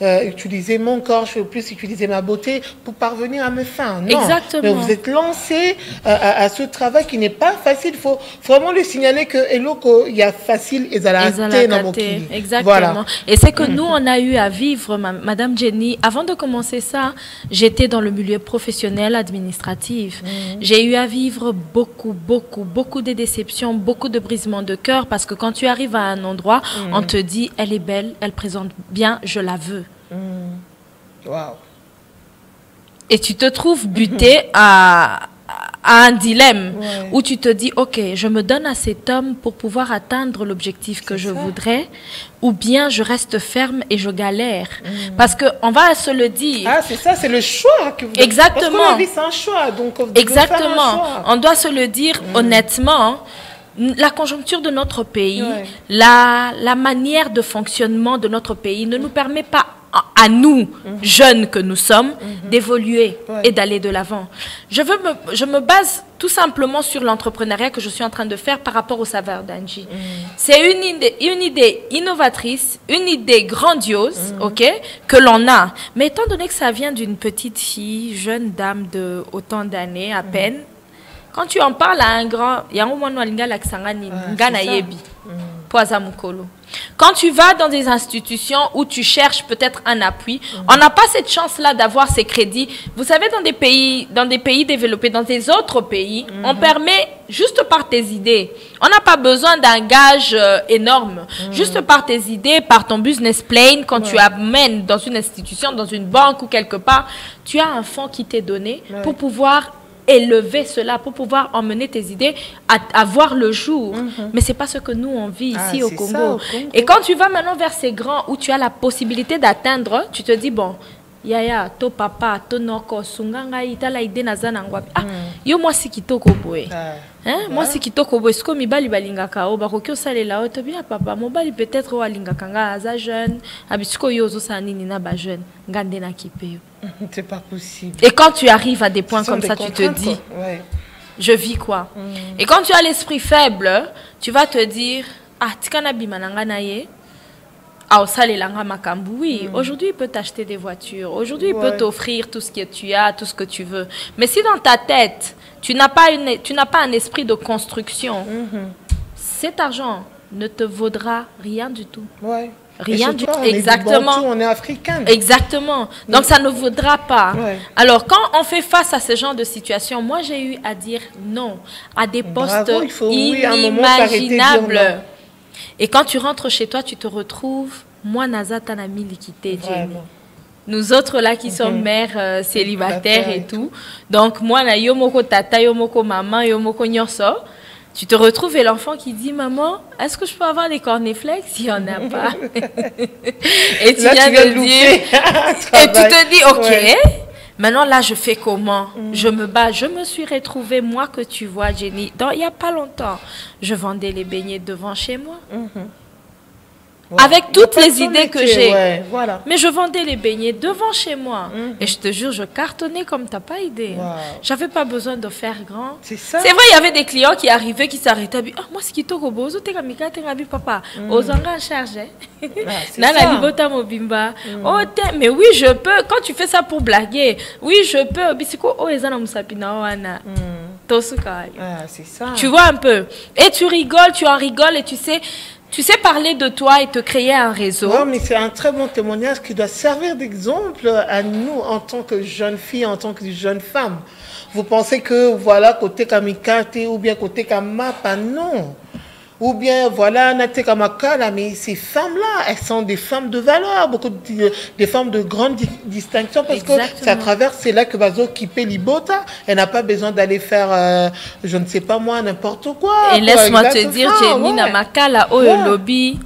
utiliser mon corps, je vais plus utiliser ma beauté pour parvenir à mes fins. Non. Exactement. Mais vous êtes lancé à ce travail qui n'est pas facile. Il faut vraiment lui signaler que il y a facile et dans mon pays. Exactement. Voilà. Et c'est que nous, on a eu à vivre, Madame Jenny, avant de commencer ça, j'étais dans le milieu professionnel administratif. J'ai eu à vivre beaucoup de déceptions, beaucoup de brisements de cœur, parce que quand tu arrives à un endroit, on te dit, elle est belle, elle présente bien, je la veux. Wow. Et tu te trouves buté à un dilemme où tu te dis, ok, je me donne à cet homme pour pouvoir atteindre l'objectif que je voudrais, ou bien je reste ferme et je galère. Parce qu'on va se le dire. Ah, c'est ça, c'est le choix que vous avez. Exactement. Parce que la vie, c'est un choix. Donc, exactement. On doit se le dire honnêtement. La conjoncture de notre pays, la manière de fonctionnement de notre pays ne nous permet pas à nous, jeunes que nous sommes, d'évoluer et d'aller de l'avant. Je me base tout simplement sur l'entrepreneuriat que je suis en train de faire par rapport aux saveurs d'Angie. C'est une idée innovatrice, une idée grandiose, que l'on a. Mais étant donné que ça vient d'une petite fille, jeune dame de autant d'années à peine, quand tu en parles à un grand, il y a un moment où quand tu vas dans des institutions où tu cherches peut-être un appui, on n'a pas cette chance-là d'avoir ces crédits. Vous savez, dans des pays développés, dans des autres pays, on permet, juste par tes idées, on n'a pas besoin d'un gage énorme. Juste par tes idées, par ton business plan, quand tu amènes dans une institution, dans une banque ou quelque part, tu as un fonds qui t'est donné pour pouvoir élever cela, pour pouvoir emmener tes idées à voir le jour. Mais c'est pas ce que nous on vit ici au Congo. Et quand tu vas maintenant vers ces grands où tu as la possibilité d'atteindre, tu te dis bon, yaya, to papa, to noko, sunganga, itala ide nazana ngwapi. Ah, yo moi si kitoko boye. Hein? Moi si kitoko boye, ce que mi bali balingaka o barokyo salela o to bien papa, mo bali peut-être o alingaka nga aza jeune, abisiko yo zo sa nini na ba jeune, ngande na kipe yo. C'est pas possible. Et quand tu arrives à des points comme ça, tu te dis, je vis quoi? Et quand tu as l'esprit faible, tu vas te dire, ah, tikana bimananga naye. Ah, oui, aujourd'hui, il peut t'acheter des voitures. Aujourd'hui, il peut t'offrir tout ce que tu as, tout ce que tu veux. Mais si dans ta tête, tu n'as pas un esprit de construction, cet argent ne te vaudra rien du tout. Rien du tout. Exactement. On est africain. Exactement. Donc, ça ne vaudra pas. Alors, quand on fait face à ce genre de situation, moi, j'ai eu à dire non à des postes inimaginables. Et quand tu rentres chez toi, tu te retrouves, moi, Nazata na milikité, Jenny. Nous autres là qui sommes mères célibataires et tout. Donc, moi, na yomoko tata, yomoko maman, yomoko nyorso. Tu te retrouves et l'enfant qui dit, maman, est-ce que je peux avoir des cornflakes? Il n'y en a pas. Et tu viens de dire, et tu te dis, ok. Maintenant, là, je fais comment? Je me bats. Je me suis retrouvée, moi, que tu vois, Jenny, il n'y a pas longtemps. Je vendais les beignets devant chez moi. Avec toutes les idées que j'ai. Mais je vendais les beignets devant chez moi. Et je te jure, je cartonnais comme tu n'as pas idée. J'avais pas besoin de faire grand. C'est vrai, il y avait des clients qui arrivaient, qui s'arrêtaient. Ah, moi, ce qui te repose, papa. Aux en charge. Mais oui, je peux. Quand tu fais ça pour blaguer, oui, je peux. C'est ça. Tu vois un peu. Et tu rigoles, tu en rigoles et tu sais parler de toi et te créer un réseau. Non, mais c'est un très bon témoignage qui doit servir d'exemple à nous en tant que jeunes filles, en tant que jeunes femmes. Vous pensez que, voilà, côté kamikate ou bien côté kamapa, non. ou bien voilà, Nateka Makala, mais ces femmes-là, elles sont des femmes de valeur, des femmes de grande distinction, parce que c'est à travers, c'est là que Bazo Kipé Libota, elle n'a pas besoin d'aller faire, je ne sais pas moi, n'importe quoi. Et laisse-moi te dire, Jenny na Makala, oh lobby,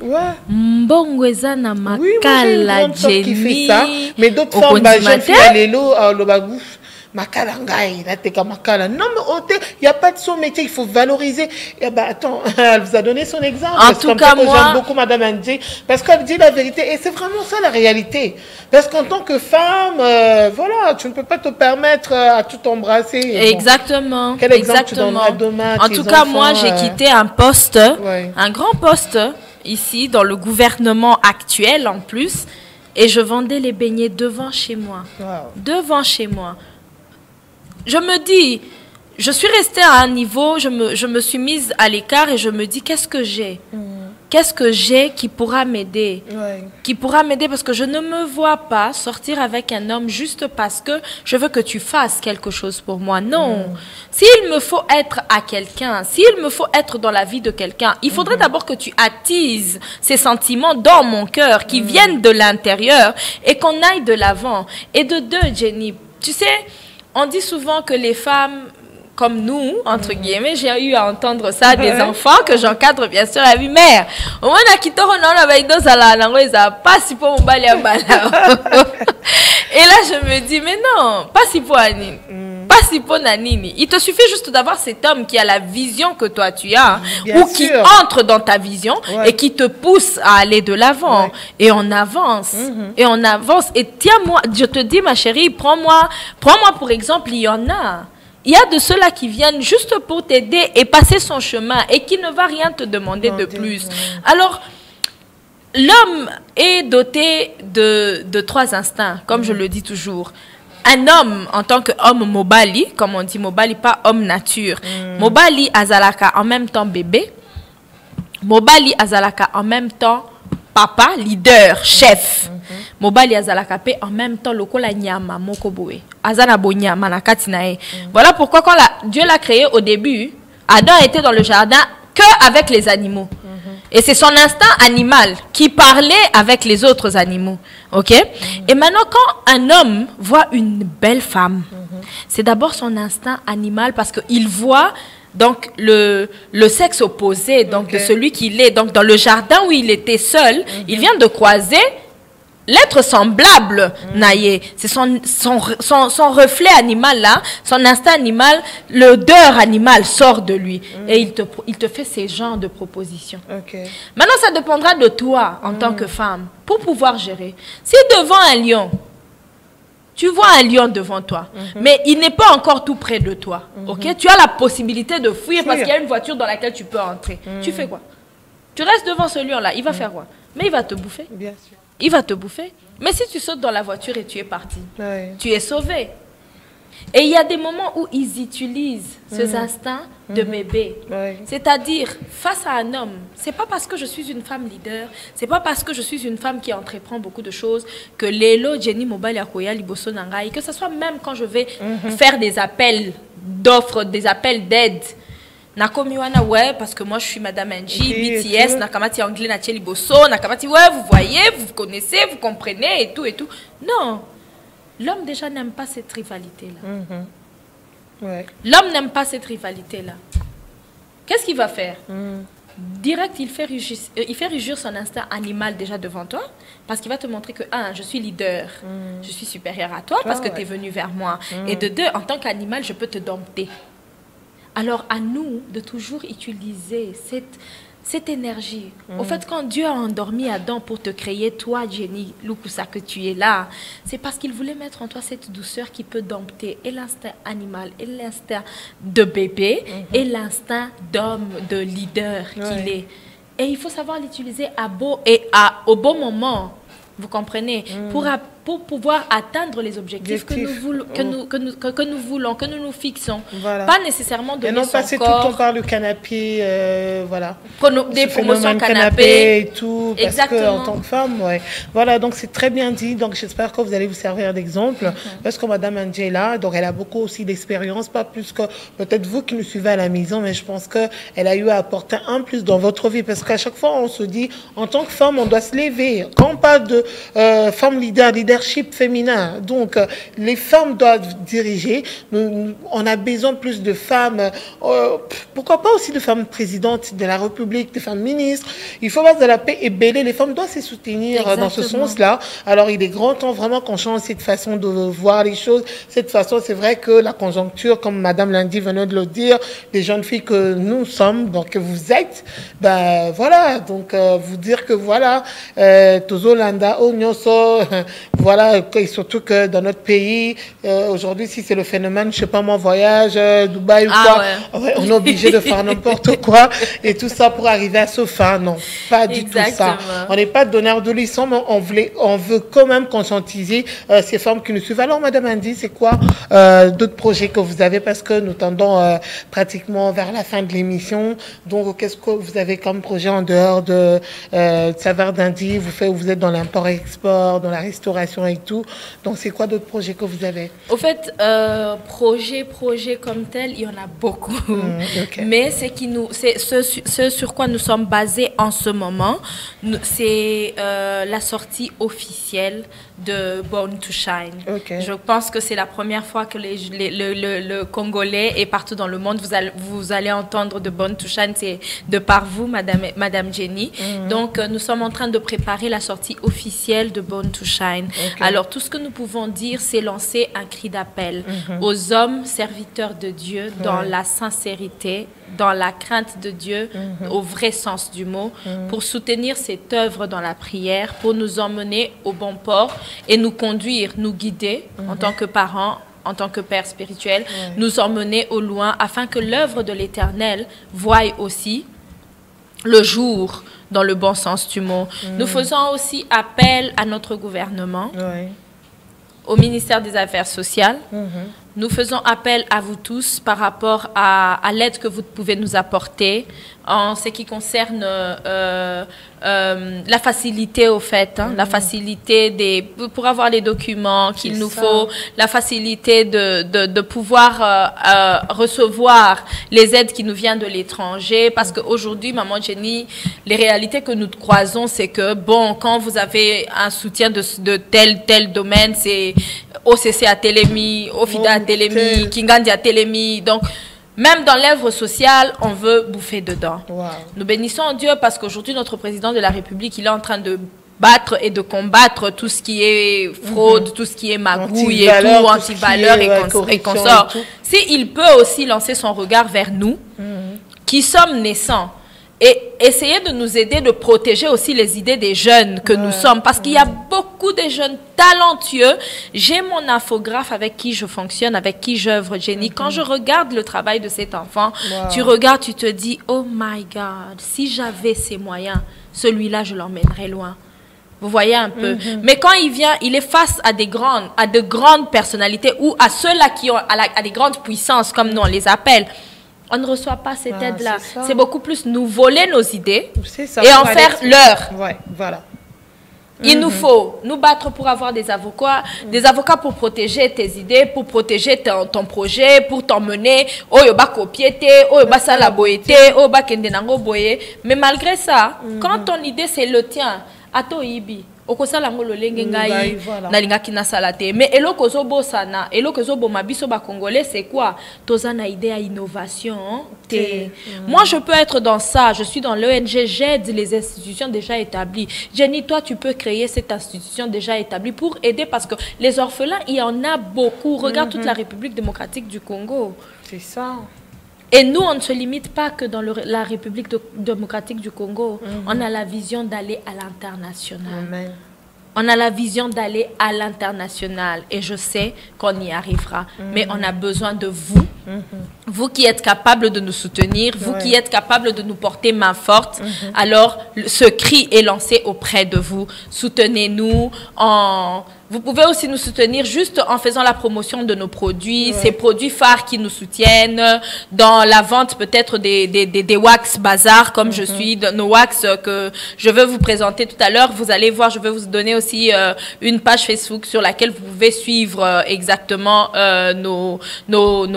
Mbongweza na Makala, Jenny, qui fait ça, mais d'autres femmes, jeunes filles, Lélo, le bagou. Makalangaï, Makala. Non, mais il n'y a pas de son métier, il faut valoriser. Et bah, attends, elle vous a donné son exemple. En tout cas, moi. J'aime beaucoup Madame Andy, parce qu'elle dit la vérité. Et c'est vraiment ça la réalité. Parce qu'en tant que femme, voilà, tu ne peux pas te permettre à tout embrasser. Exactement. Bon, quel exemple tu donneras demain à En tout cas, enfants, moi, j'ai quitté un poste, un grand poste, ici, dans le gouvernement actuel en plus, et je vendais les beignets devant chez moi. Wow. Devant chez moi. Je me dis, je suis restée à un niveau, je me suis mise à l'écart et je me dis, qu'est-ce que j'ai? Qu'est-ce que j'ai qui pourra m'aider? Qui pourra m'aider parce que je ne me vois pas sortir avec un homme juste parce que je veux que tu fasses quelque chose pour moi. Non. S'il me faut être à quelqu'un, s'il me faut être dans la vie de quelqu'un, il faudrait d'abord que tu attises ces sentiments dans mon cœur qui viennent de l'intérieur et qu'on aille de l'avant. Et de deux, Jenny, tu sais, on dit souvent que les femmes, comme nous, entre guillemets, j'ai eu à entendre ça des enfants que j'encadre bien sûr à vie mère. Au moins, et là, je me dis, mais non, pas si pour Anine. Pas si pour Nanini. Il te suffit juste d'avoir cet homme qui a la vision que toi tu as, ou qui entre dans ta vision et qui te pousse à aller de l'avant. Et on avance. Et on avance. Et tiens-moi, je te dis, ma chérie, prends-moi pour exemple, il y en a. Il y a de ceux-là qui viennent juste pour t'aider et passer son chemin et qui ne va rien te demander de plus. Alors, l'homme est doté de 3 instincts, comme je le dis toujours. Un homme, en tant qu'homme mobali, comme on dit mobali, pas homme nature. Mobali azalaka en même temps bébé. Mobali azalaka en même temps papa, leader, chef. Mobali azalaka pe en même temps lokola nyama mokoboe. Azana bonyama na katinae. Voilà pourquoi quand Dieu l'a créé au début, Adam était dans le jardin que avec les animaux. Et c'est son instinct animal qui parlait avec les autres animaux. Ok? Et maintenant, quand un homme voit une belle femme, c'est d'abord son instinct animal parce qu'il voit donc le sexe opposé, donc de celui qu'il est. Donc dans le jardin où il était seul, il vient de croiser l'être semblable, Naye. C'est son reflet animal là, son instinct animal, l'odeur animale sort de lui. Et il te fait ces genres de propositions. Maintenant, ça dépendra de toi en tant que femme pour pouvoir gérer. Si devant un lion, tu vois un lion devant toi, mais il n'est pas encore tout près de toi. Ok? Tu as la possibilité de fuir parce qu'il y a une voiture dans laquelle tu peux entrer. Tu fais quoi? Tu restes devant ce lion là, il va faire quoi? Mais il va te bouffer. Bien sûr. Il va te bouffer. Mais si tu sautes dans la voiture et tu es parti, tu es sauvé. Et il y a des moments où ils utilisent ces instincts de bébé. C'est-à-dire, face à un homme, c'est pas parce que je suis une femme leader, c'est pas parce que je suis une femme qui entreprend beaucoup de choses que Lélo, Jenny, Mobile, Akoya, Liboso, Nangai, que ce soit même quand je vais faire des appels d'offres, des appels d'aide. Nakomi wana ouais parce que moi je suis Madame Angie, BTS, nakamati anglais na Thierry Bosso, nakamati ouais vous voyez, vous connaissez, vous comprenez et tout et tout. Non, l'homme déjà n'aime pas cette rivalité là. L'homme n'aime pas cette rivalité là. Qu'est-ce qu'il va faire? Direct il fait rugir son instinct animal déjà devant toi parce qu'il va te montrer que je suis leader, je suis supérieur à toi parce que tu es venu vers moi et de deux en tant qu'animal je peux te dompter. Alors, à nous de toujours utiliser cette énergie. Au fait, quand Dieu a endormi Adam pour te créer, toi, Jenny, Lukusa, que tu es là, c'est parce qu'il voulait mettre en toi cette douceur qui peut dompter et l'instinct animal, et l'instinct de bébé, et l'instinct d'homme, de leader qu'il est. Et il faut savoir l'utiliser au bon moment. Vous comprenez? pour pouvoir atteindre les objectifs que nous voulons, que nous nous fixons. Voilà. Pas nécessairement donner non, son passer corps. tout le temps par le canapé, voilà. Des promotions canapé et tout. Parce exactement. que, en tant que femme, ouais. Voilà, donc c'est très bien dit. Donc j'espère que vous allez vous servir d'exemple. Parce que Madame Angela, donc elle a beaucoup aussi d'expérience, pas plus que peut-être vous qui nous suivez à la maison, mais je pense qu'elle a eu à apporter un plus dans votre vie. Parce qu'à chaque fois, on se dit, en tant que femme, on doit se lever. Quand on parle de femme leadership féminin, donc les femmes doivent diriger. On a besoin plus de femmes, pourquoi pas aussi de femmes présidentes de la République, de femmes ministres. Il faut avoir de la paix et bêler. Les femmes doivent se soutenir dans ce sens-là. Alors, il est grand temps vraiment qu'on change cette façon de voir les choses. Cette façon, c'est vrai que la conjoncture, comme Madame Lundi venait de le dire, les jeunes filles que nous sommes, donc que vous êtes, ben voilà, donc vous dire que voilà, Tozolanda, Onyoso, voilà, et surtout que dans notre pays, aujourd'hui, si c'est le phénomène, je sais pas moi, voyage, Dubaï ou quoi, ouais, on est obligé de faire n'importe quoi et tout ça pour arriver à ce fin. Non, pas du tout ça. On n'est pas donneur de leçons, mais on veut quand même conscientiser ces femmes qui nous suivent. Alors, Madame Andy, c'est quoi d'autres projets que vous avez, parce que nous tendons pratiquement vers la fin de l'émission. Donc, qu'est-ce que vous avez comme projet en dehors de Saveur d'Andy? Vous êtes dans l'import-export, dans la restauration et tout. Donc, c'est quoi d'autres projets que vous avez? Au fait, projet comme tel, il y en a beaucoup. Okay. Mais ce sur quoi nous sommes basés en ce moment, c'est la sortie officielle de Born to Shine. Okay. Je pense que c'est la première fois que le Congolais et partout dans le monde, vous allez entendre de Born to Shine, c'est de par vous, Madame Jenny. Donc, nous sommes en train de préparer la sortie officielle de Born to Shine. Okay. Alors, tout ce que nous pouvons dire, c'est lancer un cri d'appel aux hommes serviteurs de Dieu dans la sincérité, dans la crainte de Dieu, au vrai sens du mot, pour soutenir cette œuvre dans la prière, pour nous emmener au bon port et nous conduire, nous guider en tant que parents, en tant que père spirituel, nous emmener au loin afin que l'œuvre de l'Éternel voie aussi le jour dans le bon sens du mot. Nous faisons aussi appel à notre gouvernement, au ministère des Affaires sociales. Nous faisons appel à vous tous par rapport à l'aide que vous pouvez nous apporter en ce qui concerne la facilité au fait, la facilité pour avoir les documents qu'il nous faut, la facilité de pouvoir recevoir les aides qui nous viennent de l'étranger, parce qu'aujourd'hui, Maman Jenny, les réalités que nous croisons, c'est que, bon, quand vous avez un soutien de tel domaine, c'est OCC à Télémi, OFIDA à Télémi, Kingandi à Télémi, donc même dans l'œuvre sociale, on veut bouffer dedans. Nous bénissons Dieu parce qu'aujourd'hui, notre président de la République, il est en train de battre et de combattre tout ce qui est fraude, tout ce qui est magouille et tout, anti-valeur et consorts. S'il peut aussi lancer son regard vers nous, qui sommes naissants, et essayer de nous aider, de protéger aussi les idées des jeunes que nous sommes. Parce qu'il y a beaucoup de jeunes talentueux. J'ai mon infographe avec qui je fonctionne, avec qui j'œuvre, Jenny. Quand je regarde le travail de cet enfant, tu regardes, tu te dis, oh my God, si j'avais ces moyens, celui-là, je l'emmènerais loin. Vous voyez un peu. Mais quand il vient, il est face à de grandes personnalités ou à ceux-là qui ont à des grandes puissances, comme nous on les appelle. On ne reçoit pas cette aide-là. C'est beaucoup plus nous voler nos idées et en faire leur. Ouais, voilà. Il nous faut nous battre pour avoir des avocats pour protéger tes idées, pour protéger ton projet, pour t'emmener. Mais malgré ça, quand ton idée c'est le tien, à toi, Ibi. Mais eloko zobo sana, eloko zobo mabiso ba congolais, c'est quoi? Tozana idée à innovation. Moi, je peux être dans ça. Je suis dans l'ONG, j'aide les institutions déjà établies. Jenny, toi, tu peux créer cette institution déjà établie pour aider parce que les orphelins, il y en a beaucoup. Regarde toute la République démocratique du Congo. C'est ça. Et nous, on ne se limite pas que dans la République démocratique du Congo. On a la vision d'aller à l'international. On a la vision d'aller à l'international. Et je sais qu'on y arrivera. Mais on a besoin de vous Vous qui êtes capable de nous soutenir, vous qui êtes capable de nous porter main forte, alors ce cri est lancé auprès de vous. Soutenez-nous Vous pouvez aussi nous soutenir juste en faisant la promotion de nos produits, ces produits phares qui nous soutiennent, dans la vente peut-être des wax bazar, comme je suis, de nos wax que je veux vous présenter tout à l'heure. Vous allez voir, je vais vous donner aussi une page Facebook sur laquelle vous pouvez suivre exactement nos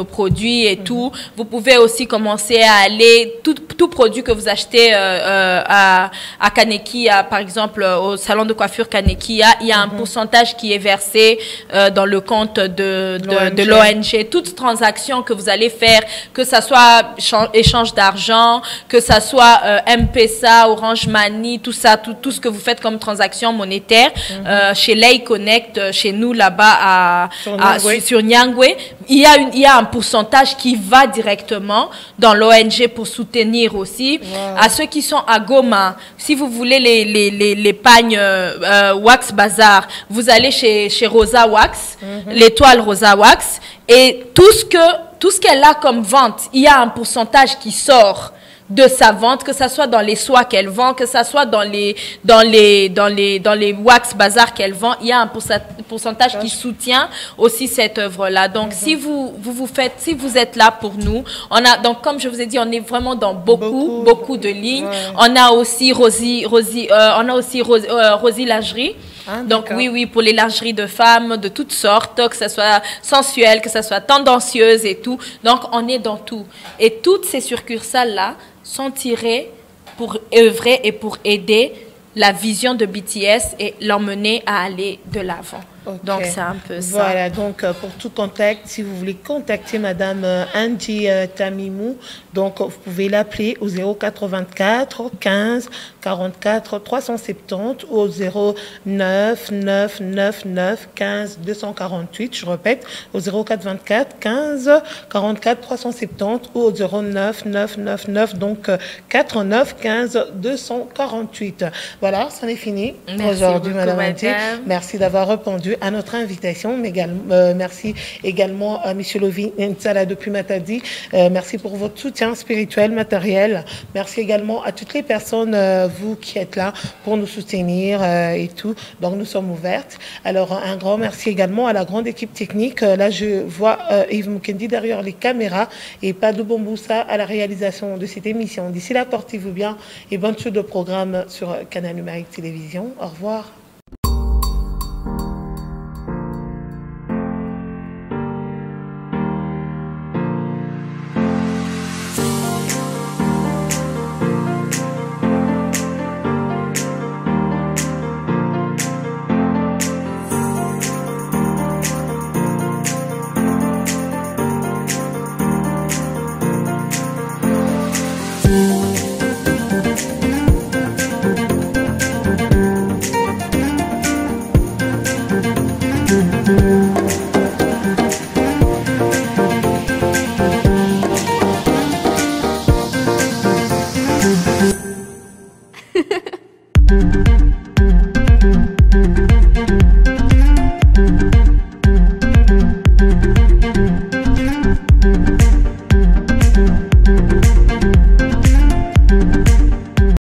produits et tout. Vous pouvez aussi commencer à aller, tout produit que vous achetez à Kaneki, par exemple au salon de coiffure Kaneki, il y a un pourcentage qui est versé dans le compte de l'ONG. Toute transaction que vous allez faire, que ça soit échange d'argent, que ça soit M-Pesa, Orange Money, tout ça, tout ce que vous faites comme transaction monétaire, chez Lay Connect, chez nous là-bas sur Nyangwe, il y a un pourcentage qui va directement dans l'ONG pour soutenir aussi. À ceux qui sont à Goma, si vous voulez les pagnes Wax Bazar, vous allez chez Rosa Wax, l'étoile Rosa Wax, et tout ce qu'elle a comme vente, il y a un pourcentage qui sort de sa vente, que ça soit dans les soies qu'elle vend, que ça soit dans les wax bazar qu'elle vend, il y a un pourcentage qui soutient aussi cette œuvre-là. Donc, si vous êtes là pour nous, donc, comme je vous ai dit, on est vraiment dans beaucoup de lignes. On a aussi Rosie Lingerie. Donc oui, pour les lingeries de femmes de toutes sortes, que ça soit sensuel, que ça soit tendancieuse et tout. Donc on est dans tout. Et toutes ces succursales-là sont tirées pour œuvrer et pour aider la vision de BTS et l'emmener à aller de l'avant. Donc c'est un peu ça. Voilà, donc pour tout contact, si vous voulez contacter Madame Angie Tamimou, donc vous pouvez l'appeler au 084 15 44 370 ou au 09 999 15 248. Je répète, au 0424 15 44 370 ou au 09 999 donc 49 15 248. Voilà, c'en est fini aujourd'hui, Madame Angie. Merci d'avoir répondu à notre invitation, mais merci également à M. Lovi Nsala depuis Matadi. Merci pour votre soutien spirituel, matériel. Merci également à toutes les personnes, vous qui êtes là pour nous soutenir et tout. Donc nous sommes ouvertes. Alors un grand merci également à la grande équipe technique. Là je vois Yves Mukendi derrière les caméras et Padou Bomboussa à la réalisation de cette émission. D'ici là, portez-vous bien et bonne suite de programme sur Canal Numérique Télévision. Au revoir.